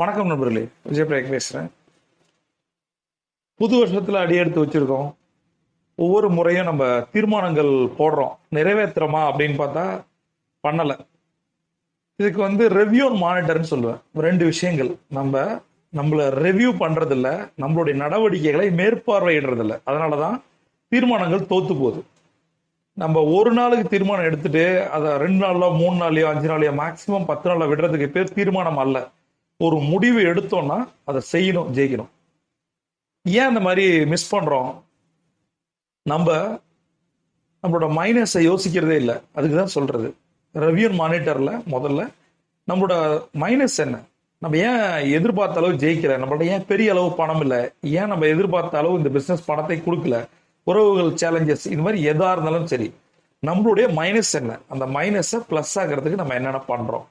வணக்கம் நண்பர்களே, விஜயபிரேக் பேசுகிறேன். புது வருஷத்தில் அடி எடுத்து வச்சுருக்கோம். ஒவ்வொரு முறையும் நம்ம தீர்மானங்கள் போடுறோம், நிறைவேற்றுறோமா அப்படின்னு பார்த்தா பண்ணலை. இதுக்கு ரெவ்யூ மானிட்டர்னு சொல்லுவேன். ரெண்டு விஷயங்கள். நம்மளை ரெவ்யூ பண்ணுறதில்ல, நம்மளுடைய நடவடிக்கைகளை மேற்பார்வையிடுறதில்ல. அதனால தான் தீர்மானங்கள் தோத்து போகுது. நம்ம ஒரு நாளுக்கு தீர்மானம் எடுத்துட்டு அதை 2 நாள்ல 3 நாளையோ 5 நாளையோ மேக்சிமம் 10 நாளில் விடுறதுக்கு பேர் தீர்மானம் அல்ல. ஒரு முடிவு எடுத்தோம்னா அதை செய்யணும், ஜெயிக்கணும். ஏன் அந்த மாதிரி மிஸ் பண்றோம்? நம்மளோட மைனஸை யோசிக்கிறதே இல்லை. அதுக்கு தான் சொல்றது, ரெவ்யூ மானிட்டர்ல முதல்ல நம்மளோட மைனஸ் என்ன, நம்ம ஏன் எதிர்பார்த்த அளவு ஜெயிக்கல, நம்மளோட ஏன் பெரிய அளவு பணம் இல்லை, ஏன் நம்ம எதிர்பார்த்த அளவு இந்த பிசினஸ் பணத்தை கொடுக்கல, உறவுகள் சேலஞ்சஸ், இது மாதிரி எதா இருந்தாலும் சரி, நம்மளுடைய மைனஸ் என்ன, அந்த மைனஸை பிளஸ் ஆகிறதுக்கு நம்ம என்னென்ன பண்றோம்.